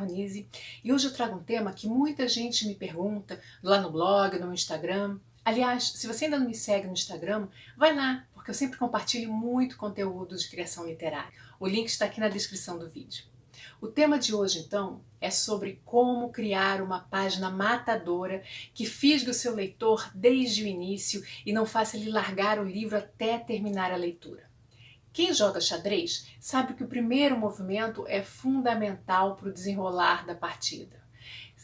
Ronise e hoje eu trago um tema que muita gente me pergunta lá no blog, no Instagram. Aliás, se você ainda não me segue no Instagram, vai lá, porque eu sempre compartilho muito conteúdo de criação literária. O link está aqui na descrição do vídeo. O tema de hoje, então, é sobre como criar uma página matadora que fisgue o seu leitor desde o início e não faça ele largar o livro até terminar a leitura. Quem joga xadrez sabe que o primeiro movimento é fundamental para o desenrolar da partida.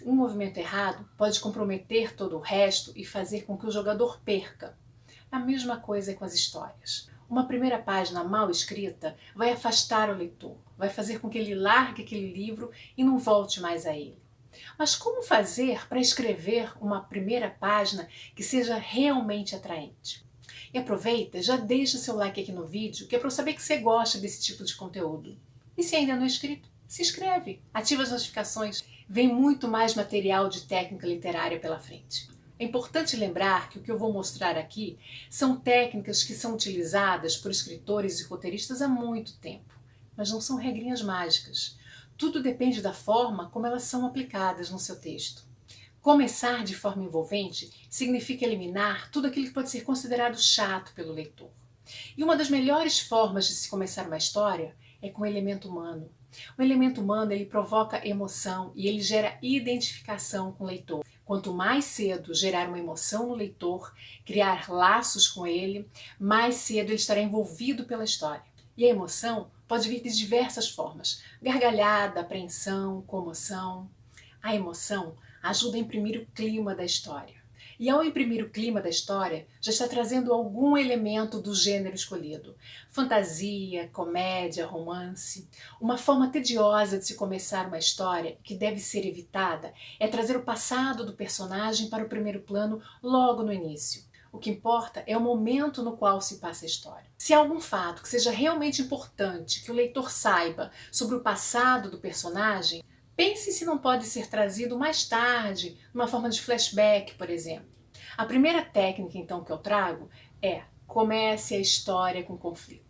Um movimento errado pode comprometer todo o resto e fazer com que o jogador perca. A mesma coisa é com as histórias. Uma primeira página mal escrita vai afastar o leitor, vai fazer com que ele largue aquele livro e não volte mais a ele. Mas como fazer para escrever uma primeira página que seja realmente atraente? E aproveita, já deixa seu like aqui no vídeo, que é para eu saber que você gosta desse tipo de conteúdo. E se ainda não é inscrito, se inscreve, ativa as notificações. Vem muito mais material de técnica literária pela frente. É importante lembrar que o que eu vou mostrar aqui são técnicas que são utilizadas por escritores e roteiristas há muito tempo, mas não são regrinhas mágicas. Tudo depende da forma como elas são aplicadas no seu texto. Começar de forma envolvente significa eliminar tudo aquilo que pode ser considerado chato pelo leitor. E uma das melhores formas de se começar uma história é com o elemento humano. O elemento humano ele provoca emoção e ele gera identificação com o leitor. Quanto mais cedo gerar uma emoção no leitor, criar laços com ele, mais cedo ele estará envolvido pela história. E a emoção pode vir de diversas formas: gargalhada, apreensão, comoção. A emoção ajuda a imprimir o clima da história. E ao imprimir o clima da história, já está trazendo algum elemento do gênero escolhido. Fantasia, comédia, romance. Uma forma tediosa de se começar uma história, que deve ser evitada, é trazer o passado do personagem para o primeiro plano logo no início. O que importa é o momento no qual se passa a história. Se há algum fato que seja realmente importante que o leitor saiba sobre o passado do personagem, pense se não pode ser trazido mais tarde, numa forma de flashback, por exemplo. A primeira técnica, então, que eu trago é: comece a história com conflito.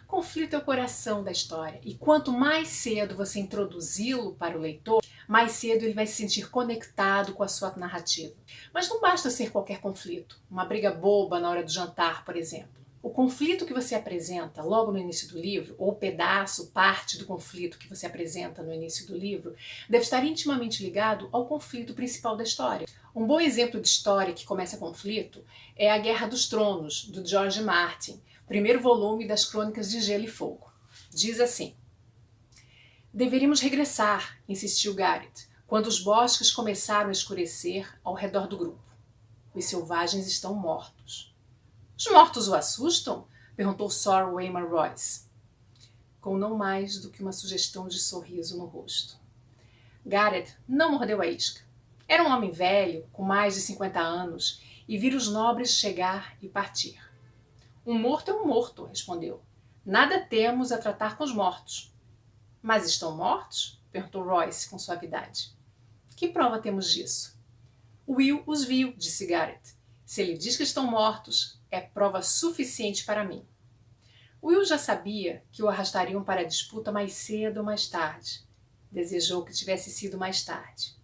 Conflito é o coração da história, e quanto mais cedo você introduzi-lo para o leitor, mais cedo ele vai se sentir conectado com a sua narrativa. Mas não basta ser qualquer conflito, uma briga boba na hora do jantar, por exemplo. O conflito que você apresenta logo no início do livro, ou pedaço, parte do conflito que você apresenta no início do livro, deve estar intimamente ligado ao conflito principal da história. Um bom exemplo de história que começa conflito é A Guerra dos Tronos, do George Martin, primeiro volume das Crônicas de Gelo e Fogo. Diz assim: deveríamos regressar, insistiu Gareth, quando os bosques começaram a escurecer ao redor do grupo. Os selvagens estão mortos. Os mortos o assustam? Perguntou Sir Waymar Royce, com não mais do que uma sugestão de sorriso no rosto. Gareth não mordeu a isca. Era um homem velho, com mais de 50 anos, e vira os nobres chegar e partir. Um morto é um morto, respondeu. Nada temos a tratar com os mortos. Mas estão mortos? Perguntou Royce com suavidade. Que prova temos disso? Will os viu, disse Gareth. Se ele diz que estão mortos, é prova suficiente para mim. Will já sabia que o arrastariam para a disputa mais cedo ou mais tarde. Desejou que tivesse sido mais tarde.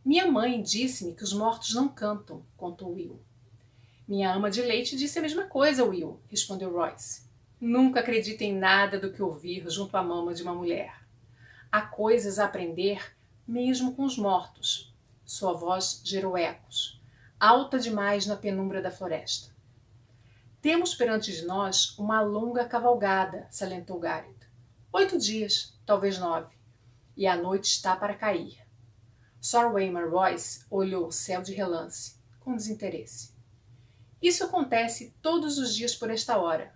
Minha mãe disse-me que os mortos não cantam, contou Will. Minha ama de leite disse a mesma coisa, Will, respondeu Royce. Nunca acredite em nada do que ouvir junto à mama de uma mulher. Há coisas a aprender mesmo com os mortos. Sua voz gerou ecos, alta demais na penumbra da floresta. Temos perante de nós uma longa cavalgada, salientou Gareth. 8 dias, talvez 9, e a noite está para cair. Sir Waymar Royce olhou o céu de relance, com desinteresse. Isso acontece todos os dias por esta hora.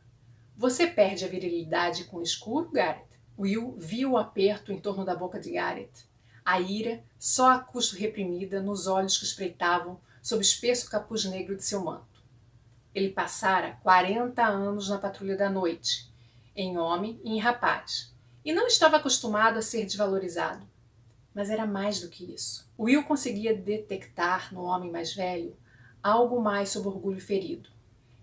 Você perde a virilidade com o escuro, Gareth? Will viu o aperto em torno da boca de Gareth, a ira só a custo reprimida nos olhos que espreitavam sob o espesso capuz negro de seu manto. Ele passara 40 anos na patrulha da noite, em homem e em rapaz, e não estava acostumado a ser desvalorizado. Mas era mais do que isso. Will conseguia detectar no homem mais velho algo mais sob o orgulho ferido.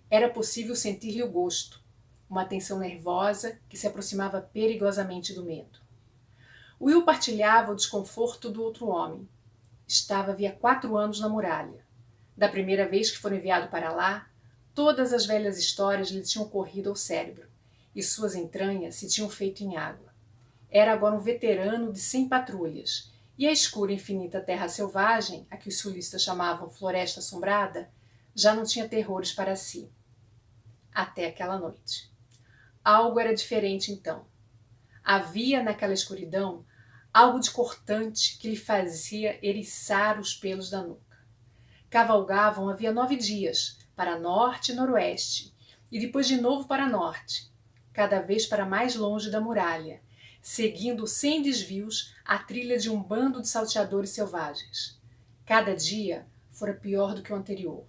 Era possível sentir-lhe o gosto, uma tensão nervosa que se aproximava perigosamente do medo. Will partilhava o desconforto do outro homem. Estava havia 4 anos na muralha. Da primeira vez que foi enviado para lá, todas as velhas histórias lhe tinham corrido ao cérebro, e suas entranhas se tinham feito em água. Era agora um veterano de 100 patrulhas, e a escura e infinita terra selvagem, a que os sulistas chamavam Floresta Assombrada, já não tinha terrores para si. Até aquela noite. Algo era diferente então. Havia naquela escuridão algo de cortante que lhe fazia eriçar os pelos da nuca. Cavalgavam havia 9 dias, para norte e noroeste, e depois de novo para norte, cada vez para mais longe da muralha, seguindo sem desvios a trilha de um bando de salteadores selvagens. Cada dia fora pior do que o anterior.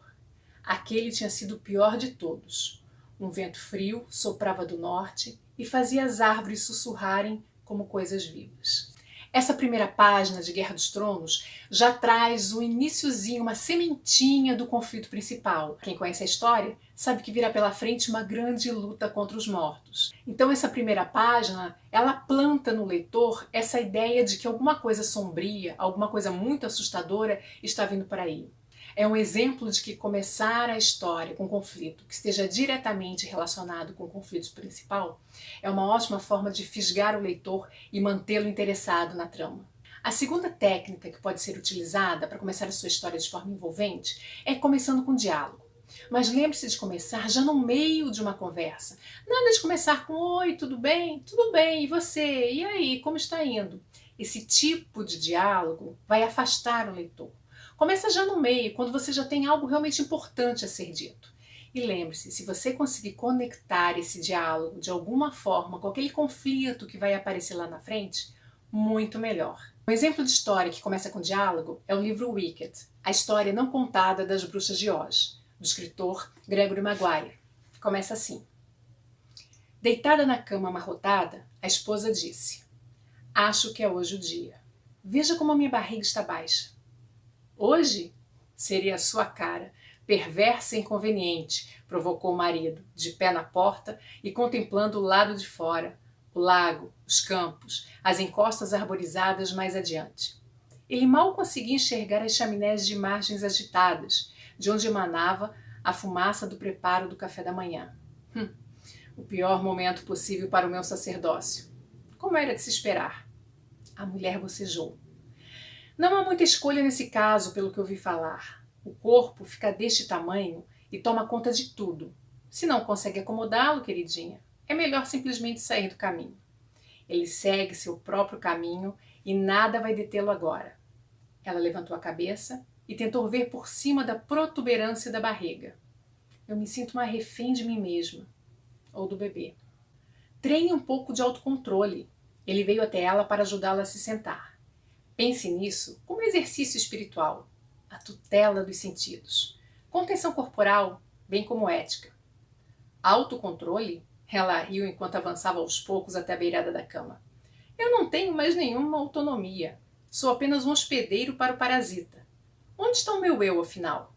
Aquele tinha sido o pior de todos. Um vento frio soprava do norte e fazia as árvores sussurrarem como coisas vivas. Essa primeira página de Guerra dos Tronos já traz o iniciozinho, uma sementinha do conflito principal. Quem conhece a história sabe que virá pela frente uma grande luta contra os mortos. Então essa primeira página, ela planta no leitor essa ideia de que alguma coisa sombria, alguma coisa muito assustadora está vindo por aí. É um exemplo de que começar a história com conflito que esteja diretamente relacionado com o conflito principal é uma ótima forma de fisgar o leitor e mantê-lo interessado na trama. A segunda técnica que pode ser utilizada para começar a sua história de forma envolvente é começando com diálogo. Mas lembre-se de começar já no meio de uma conversa. Nada de começar com "Oi, tudo bem? Tudo bem, e você? E aí, como está indo?" Esse tipo de diálogo vai afastar o leitor. Começa já no meio, quando você já tem algo realmente importante a ser dito. E lembre-se, se você conseguir conectar esse diálogo de alguma forma com aquele conflito que vai aparecer lá na frente, muito melhor. Um exemplo de história que começa com diálogo é o livro Wicked, a história não contada das bruxas de Oz, do escritor Gregory Maguire. Começa assim. Deitada na cama amarrotada, a esposa disse: "Acho que é hoje o dia. Veja como a minha barriga está baixa." "Hoje?" "Seria a sua cara, perversa e inconveniente", provocou o marido, de pé na porta e contemplando o lado de fora, o lago, os campos, as encostas arborizadas mais adiante. Ele mal conseguia enxergar as chaminés de margens agitadas, de onde emanava a fumaça do preparo do café da manhã. O pior momento possível para o meu sacerdócio. Como era de se esperar? A mulher bocejou. "Não há muita escolha nesse caso, pelo que ouvi falar. O corpo fica deste tamanho e toma conta de tudo. Se não consegue acomodá-lo, queridinha, é melhor simplesmente sair do caminho. Ele segue seu próprio caminho e nada vai detê-lo agora." Ela levantou a cabeça e tentou ver por cima da protuberância da barriga. "Eu me sinto uma refém de mim mesma." Ou do bebê. Treine um pouco de autocontrole. Ele veio até ela para ajudá-la a se sentar. Pense nisso como exercício espiritual, a tutela dos sentidos. Contenção corporal, bem como ética. Autocontrole? Ela riu enquanto avançava aos poucos até a beirada da cama. "Eu não tenho mais nenhuma autonomia. Sou apenas um hospedeiro para o parasita. Onde está o meu eu, afinal?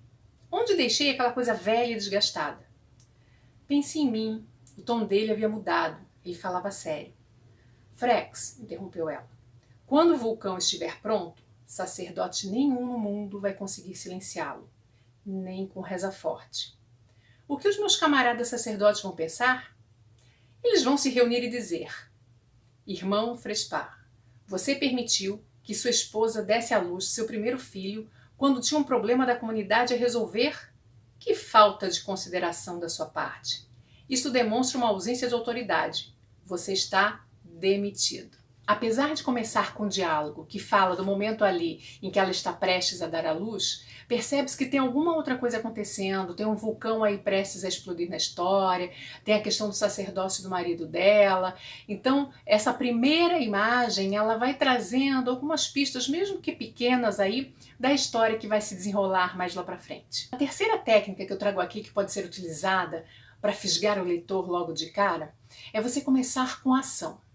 Onde deixei aquela coisa velha e desgastada?" "Pense em mim." O tom dele havia mudado. Ele falava sério. "Frex", interrompeu ela, "quando o vulcão estiver pronto, sacerdote nenhum no mundo vai conseguir silenciá-lo. Nem com reza forte." "O que os meus camaradas sacerdotes vão pensar?" "Eles vão se reunir e dizer: Irmão Frespar, você permitiu que sua esposa desse à luz seu primeiro filho quando tinha um problema da comunidade a resolver? Que falta de consideração da sua parte. Isso demonstra uma ausência de autoridade. Você está demitido." Apesar de começar com um diálogo que fala do momento ali em que ela está prestes a dar à luz, percebe-se que tem alguma outra coisa acontecendo, tem um vulcão aí prestes a explodir na história, tem a questão do sacerdócio do marido dela. Então, essa primeira imagem, ela vai trazendo algumas pistas, mesmo que pequenas aí, da história que vai se desenrolar mais lá para frente. A terceira técnica que eu trago aqui, que pode ser utilizada para fisgar o leitor logo de cara, é você começar com ação.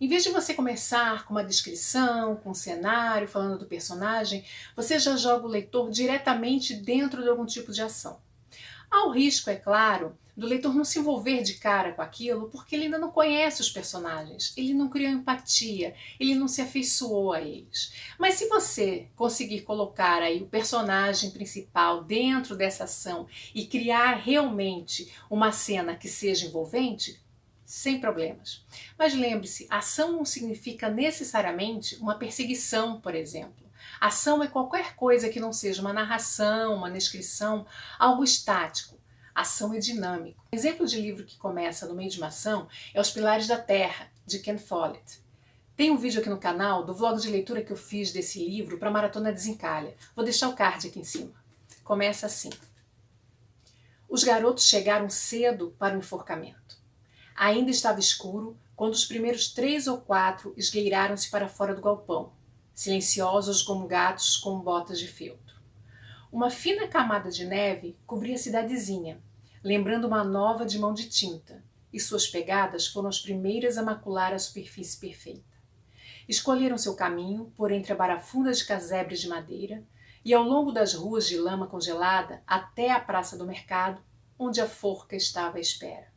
Em vez de você começar com uma descrição, com um cenário, falando do personagem, você já joga o leitor diretamente dentro de algum tipo de ação. Há o risco, é claro, do leitor não se envolver de cara com aquilo porque ele ainda não conhece os personagens, ele não criou empatia, ele não se afeiçoou a eles. Mas se você conseguir colocar aí o personagem principal dentro dessa ação e criar realmente uma cena que seja envolvente, sem problemas. Mas lembre-se, ação não significa necessariamente uma perseguição, por exemplo. Ação é qualquer coisa que não seja uma narração, uma descrição, algo estático. Ação é dinâmico. Um exemplo de livro que começa no meio de uma ação é Os Pilares da Terra, de Ken Follett. Tem um vídeo aqui no canal do vlog de leitura que eu fiz desse livro para a Maratona Desencalha. Vou deixar o card aqui em cima. Começa assim. Os garotos chegaram cedo para o enforcamento. Ainda estava escuro quando os primeiros 3 ou 4 esgueiraram-se para fora do galpão, silenciosos como gatos com botas de feltro. Uma fina camada de neve cobria a cidadezinha, lembrando uma nova de mão de tinta, e suas pegadas foram as primeiras a macular a superfície perfeita. Escolheram seu caminho por entre a barafunda de casebres de madeira e ao longo das ruas de lama congelada até a praça do mercado, onde a forca estava à espera.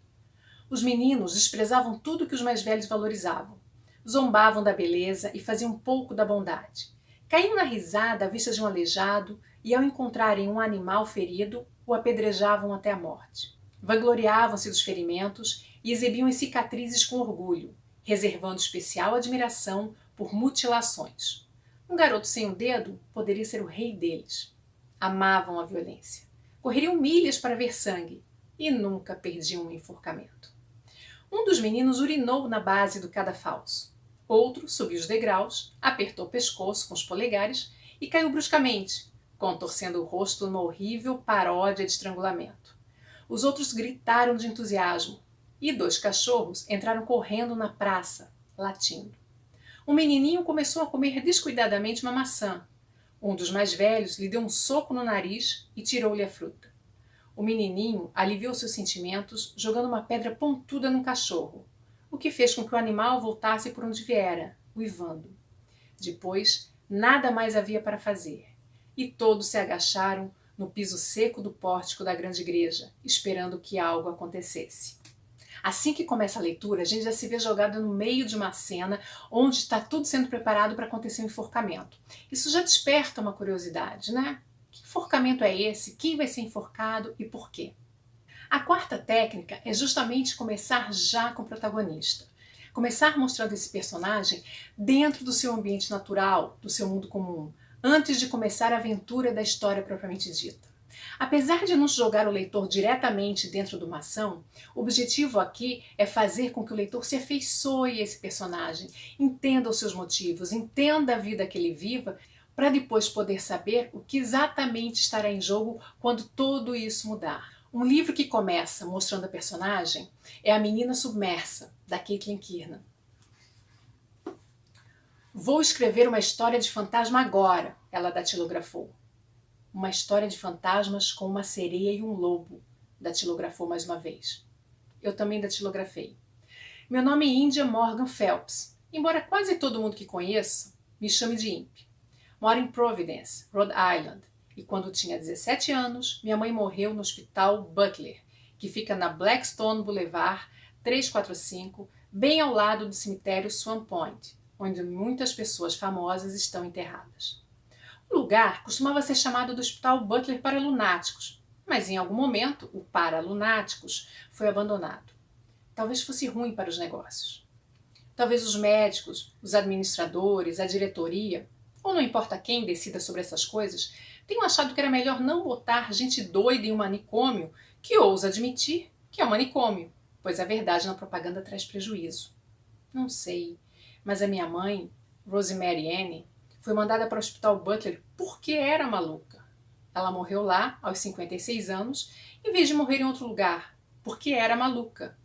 Os meninos desprezavam tudo que os mais velhos valorizavam. Zombavam da beleza e faziam pouco da bondade. Caíam na risada à vista de um aleijado e, ao encontrarem um animal ferido, o apedrejavam até a morte. Vangloriavam-se dos ferimentos e exibiam as cicatrizes com orgulho, reservando especial admiração por mutilações. Um garoto sem um dedo poderia ser o rei deles. Amavam a violência. Correriam milhas para ver sangue e nunca perdiam um enforcamento. Um dos meninos urinou na base do cadafalso. Outro subiu os degraus, apertou o pescoço com os polegares e caiu bruscamente, contorcendo o rosto numa horrível paródia de estrangulamento. Os outros gritaram de entusiasmo e 2 cachorros entraram correndo na praça, latindo. Um menininho começou a comer descuidadamente uma maçã. Um dos mais velhos lhe deu um soco no nariz e tirou-lhe a fruta. O menininho aliviou seus sentimentos jogando uma pedra pontuda num cachorro, o que fez com que o animal voltasse por onde viera, uivando. Depois, nada mais havia para fazer, e todos se agacharam no piso seco do pórtico da grande igreja, esperando que algo acontecesse. Assim que começa a leitura, a gente já se vê jogado no meio de uma cena onde está tudo sendo preparado para acontecer um enforcamento. Isso já desperta uma curiosidade, né? Que enforcamento é esse? Quem vai ser enforcado e por quê? A quarta técnica é justamente começar já com o protagonista. Começar mostrando esse personagem dentro do seu ambiente natural, do seu mundo comum, antes de começar a aventura da história propriamente dita. Apesar de não jogar o leitor diretamente dentro de uma ação, o objetivo aqui é fazer com que o leitor se afeiçoe a esse personagem, entenda os seus motivos, entenda a vida que ele viva, para depois poder saber o que exatamente estará em jogo quando tudo isso mudar. Um livro que começa mostrando a personagem é A Menina Submersa, da Caitlin Kiernan. Vou escrever uma história de fantasma agora, ela datilografou. Uma história de fantasmas com uma sereia e um lobo, datilografou mais uma vez. Eu também datilografei. Meu nome é India Morgan Phelps, embora quase todo mundo que conheça me chame de Imp. Moro em Providence, Rhode Island, e quando tinha 17 anos, minha mãe morreu no Hospital Butler, que fica na Blackstone Boulevard 345, bem ao lado do cemitério Swan Point, onde muitas pessoas famosas estão enterradas. O lugar costumava ser chamado do Hospital Butler para lunáticos, mas em algum momento o para lunáticos foi abandonado. Talvez fosse ruim para os negócios. Talvez os médicos, os administradores, a diretoria, ou não importa quem decida sobre essas coisas, tenham achado que era melhor não botar gente doida em um manicômio que ousa admitir que é um manicômio, pois a verdade na propaganda traz prejuízo. Não sei, mas a minha mãe, Rosemary Anne, foi mandada para o Hospital Butler porque era maluca. Ela morreu lá, aos 56 anos, em vez de morrer em outro lugar, porque era maluca.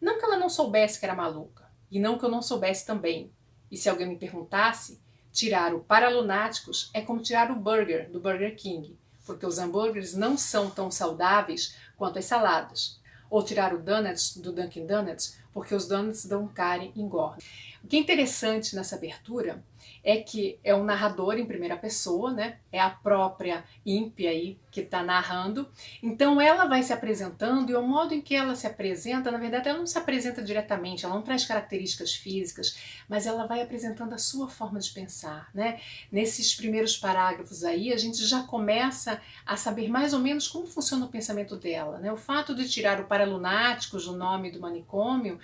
Não que ela não soubesse que era maluca, e não que eu não soubesse também. E se alguém me perguntasse, tirar o Paralunáticos é como tirar o burger do Burger King, porque os hambúrgueres não são tão saudáveis quanto as saladas. Ou tirar o Donuts do Dunkin' Donuts, porque os donuts dão cara e engordam. O que é interessante nessa abertura é que é um narrador em primeira pessoa, né? É a própria Impi aí que está narrando. Então ela vai se apresentando e o modo em que ela se apresenta, na verdade ela não se apresenta diretamente, ela não traz características físicas, mas ela vai apresentando a sua forma de pensar, né? Nesses primeiros parágrafos aí a gente já começa a saber mais ou menos como funciona o pensamento dela, né? O fato de tirar o Paralunáticos do nome do manicômio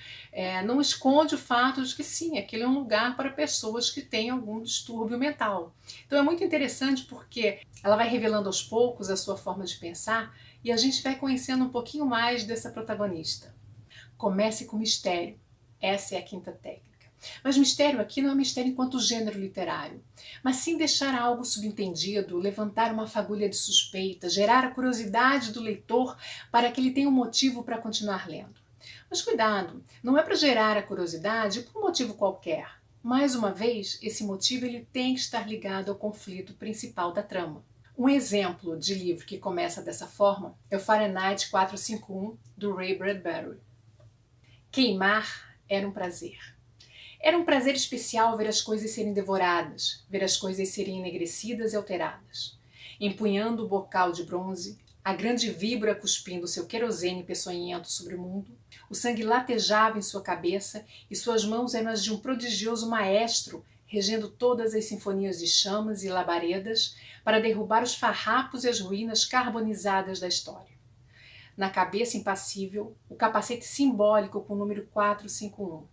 não esconde o fato de que sim, aquele é um lugar para pessoas que têm algum distúrbio mental. Então é muito interessante porque ela vai revelando aos poucos a sua forma de pensar e a gente vai conhecendo um pouquinho mais dessa protagonista. Comece com mistério. Essa é a quinta técnica. Mas mistério aqui não é mistério enquanto gênero literário, mas sim deixar algo subentendido, levantar uma fagulha de suspeita, gerar a curiosidade do leitor para que ele tenha um motivo para continuar lendo. Mas cuidado, não é para gerar a curiosidade por um motivo qualquer. Mais uma vez, esse motivo ele tem que estar ligado ao conflito principal da trama. Um exemplo de livro que começa dessa forma é o Fahrenheit 451, do Ray Bradbury. Queimar era um prazer. Era um prazer especial ver as coisas serem devoradas, ver as coisas serem enegrecidas e alteradas. Empunhando o bocal de bronze, a grande víbora cuspindo seu querosene peçonhento sobre o mundo, o sangue latejava em sua cabeça e suas mãos eram as de um prodigioso maestro regendo todas as sinfonias de chamas e labaredas para derrubar os farrapos e as ruínas carbonizadas da história. Na cabeça impassível, o capacete simbólico com o número 451.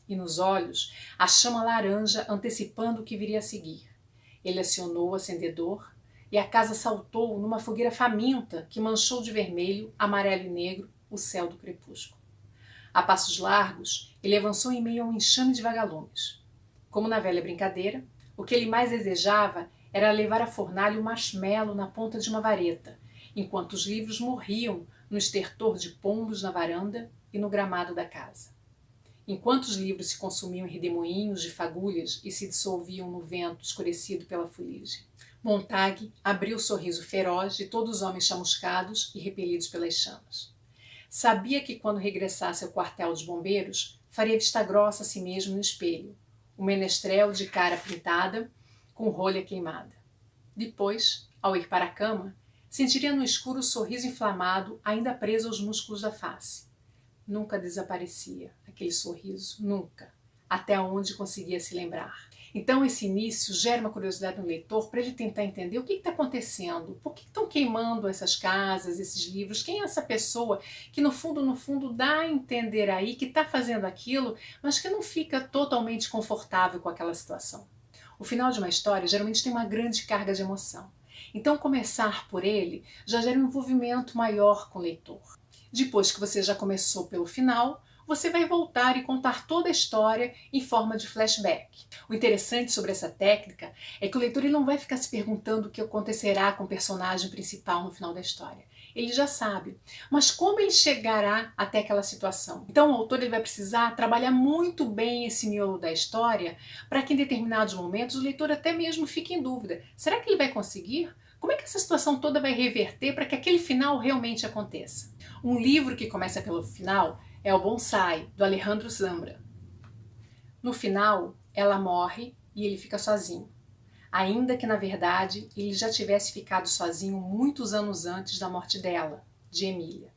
E nos olhos, a chama laranja antecipando o que viria a seguir. Ele acionou o acendedor e a casa saltou numa fogueira faminta que manchou de vermelho, amarelo e negro o céu do crepúsculo. A passos largos, ele avançou em meio a um enxame de vagalumes. Como na velha brincadeira, o que ele mais desejava era levar à fornalha um marshmallow na ponta de uma vareta, enquanto os livros morriam no estertor de pombos na varanda e no gramado da casa. Enquanto os livros se consumiam em redemoinhos de fagulhas e se dissolviam no vento escurecido pela fuligem, Montag abriu o sorriso feroz de todos os homens chamuscados e repelidos pelas chamas. Sabia que quando regressasse ao quartel dos bombeiros, faria vista grossa a si mesmo no espelho, um menestrel de cara pintada, com rolha queimada. Depois, ao ir para a cama, sentiria no escuro o sorriso inflamado ainda preso aos músculos da face. Nunca desaparecia aquele sorriso, nunca, até onde conseguia se lembrar. Então esse início gera uma curiosidade no leitor para ele tentar entender o que está acontecendo, por que estão queimando essas casas, esses livros, quem é essa pessoa que no fundo dá a entender aí que está fazendo aquilo, mas que não fica totalmente confortável com aquela situação. O final de uma história geralmente tem uma grande carga de emoção. Então começar por ele já gera um envolvimento maior com o leitor. Depois que você já começou pelo final, você vai voltar e contar toda a história em forma de flashback. O interessante sobre essa técnica é que o leitor ele não vai ficar se perguntando o que acontecerá com o personagem principal no final da história. Ele já sabe, mas como ele chegará até aquela situação? Então o autor ele vai precisar trabalhar muito bem esse miolo da história para que em determinados momentos o leitor até mesmo fique em dúvida. Será que ele vai conseguir? Como é que essa situação toda vai reverter para que aquele final realmente aconteça? Um livro que começa pelo final é O Bonsai, do Alejandro Zambra. No final, ela morre e ele fica sozinho, ainda que na verdade ele já tivesse ficado sozinho muitos anos antes da morte dela, de Emília.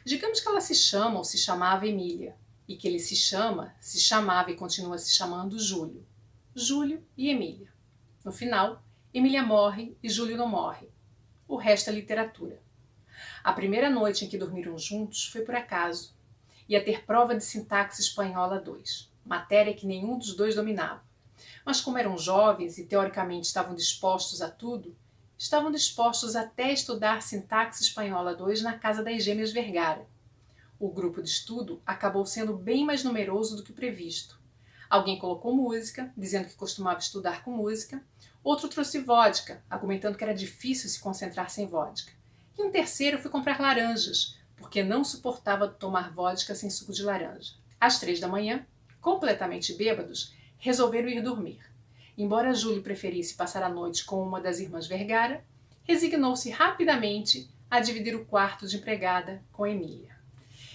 Digamos que ela se chama ou se chamava Emília, e que ele se chamava e continua se chamando Júlio. Júlio e Emília. No final, Emília morre e Júlio não morre. O resto é literatura. A primeira noite em que dormiram juntos foi por acaso. Ia ter prova de sintaxe espanhola 2, matéria que nenhum dos dois dominava. Mas como eram jovens e teoricamente estavam dispostos a tudo, estavam dispostos até a estudar sintaxe espanhola 2 na casa das gêmeas Vergara. O grupo de estudo acabou sendo bem mais numeroso do que previsto. Alguém colocou música, dizendo que costumava estudar com música. Outro trouxe vodka, argumentando que era difícil se concentrar sem vodka. E um terceiro foi comprar laranjas, porque não suportava tomar vodka sem suco de laranja. Às 3 da manhã, completamente bêbados, resolveram ir dormir. Embora Júlio preferisse passar a noite com uma das irmãs Vergara, resignou-se rapidamente a dividir o quarto de empregada com Emília.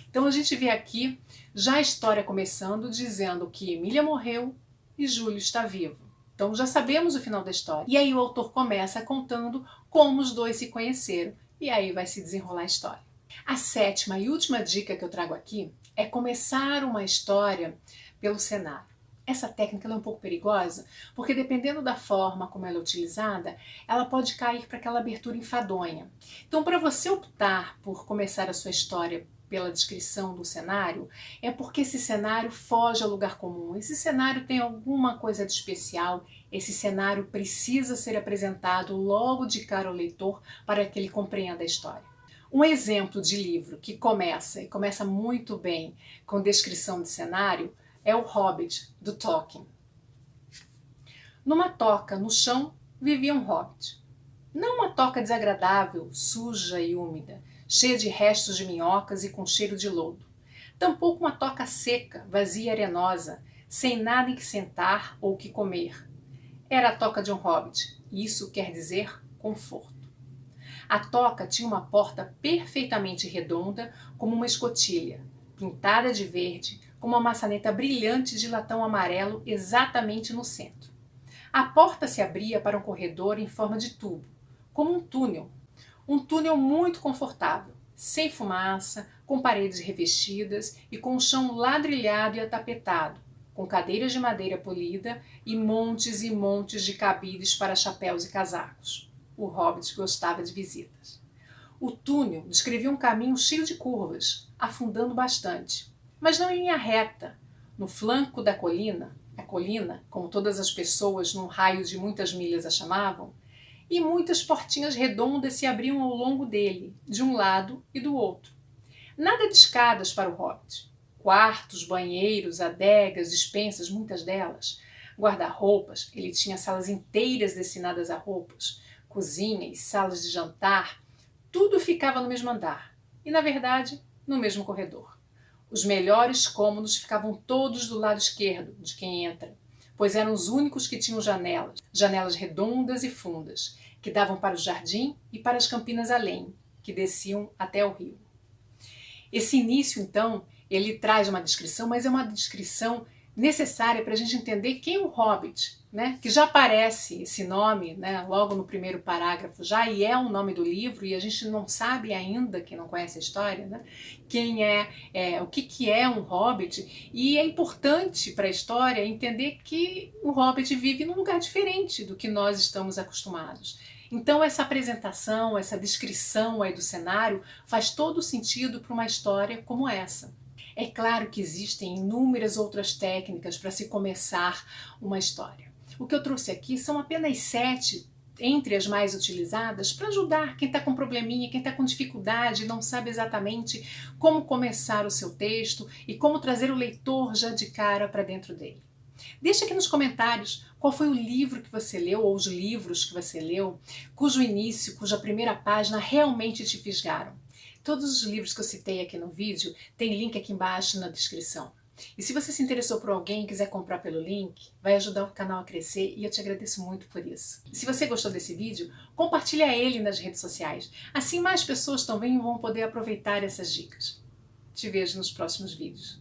Então a gente vê aqui já a história começando dizendo que Emília morreu e Júlio está vivo. Então já sabemos o final da história. E aí o autor começa contando como os dois se conheceram. E aí vai se desenrolar a história. A sétima e última dica que eu trago aqui é começar uma história pelo cenário. Essa técnica é um pouco perigosa, porque dependendo da forma como ela é utilizada, ela pode cair para aquela abertura enfadonha. Então, para você optar por começar a sua história pela descrição do cenário, é porque esse cenário foge ao lugar comum, esse cenário tem alguma coisa de especial, esse cenário precisa ser apresentado logo de cara ao leitor para que ele compreenda a história. Um exemplo de livro que começa muito bem com descrição de cenário, é O Hobbit, do Tolkien. Numa toca no chão vivia um hobbit. Não uma toca desagradável, suja e úmida, cheia de restos de minhocas e com cheiro de lodo. Tampouco uma toca seca, vazia e arenosa, sem nada em que sentar ou que comer. Era a toca de um hobbit, e isso quer dizer conforto. A toca tinha uma porta perfeitamente redonda, como uma escotilha, pintada de verde, com uma maçaneta brilhante de latão amarelo exatamente no centro. A porta se abria para um corredor em forma de tubo, como um túnel muito confortável, sem fumaça, com paredes revestidas e com o chão ladrilhado e atapetado, com cadeiras de madeira polida e montes de cabides para chapéus e casacos. O hobbit gostava de visitas. O túnel descrevia um caminho cheio de curvas, afundando bastante, mas não em linha reta. No flanco da colina, a colina, como todas as pessoas num raio de muitas milhas a chamavam, e muitas portinhas redondas se abriam ao longo dele, de um lado e do outro. Nada de escadas para o hobbit. Quartos, banheiros, adegas, despensas, muitas delas. Guarda-roupas, ele tinha salas inteiras destinadas a roupas, cozinha e salas de jantar, tudo ficava no mesmo andar e, na verdade, no mesmo corredor. Os melhores cômodos ficavam todos do lado esquerdo de quem entra, pois eram os únicos que tinham janelas redondas e fundas, que davam para o jardim e para as campinas além, que desciam até o rio. Esse início, então, ele traz uma descrição, mas é uma descrição necessária para a gente entender quem é o Hobbit, né? Que já aparece esse nome, né? Logo no primeiro parágrafo já, e é o nome do livro, e a gente não sabe ainda, quem não conhece a história, né? Quem o que é um Hobbit, e é importante para a história entender que o Hobbit vive num lugar diferente do que nós estamos acostumados. Então essa apresentação, essa descrição aí do cenário faz todo sentido para uma história como essa. É claro que existem inúmeras outras técnicas para se começar uma história. O que eu trouxe aqui são apenas 7 entre as mais utilizadas para ajudar quem está com probleminha, quem está com dificuldade, não sabe exatamente como começar o seu texto e como trazer o leitor já de cara para dentro dele. Deixa aqui nos comentários qual foi o livro que você leu ou os livros que você leu, cujo início, cuja primeira página realmente te fisgaram. Todos os livros que eu citei aqui no vídeo tem link aqui embaixo na descrição. E se você se interessou por alguém e quiser comprar pelo link, vai ajudar o canal a crescer e eu te agradeço muito por isso. E se você gostou desse vídeo, compartilha ele nas redes sociais. Assim mais pessoas também vão poder aproveitar essas dicas. Te vejo nos próximos vídeos.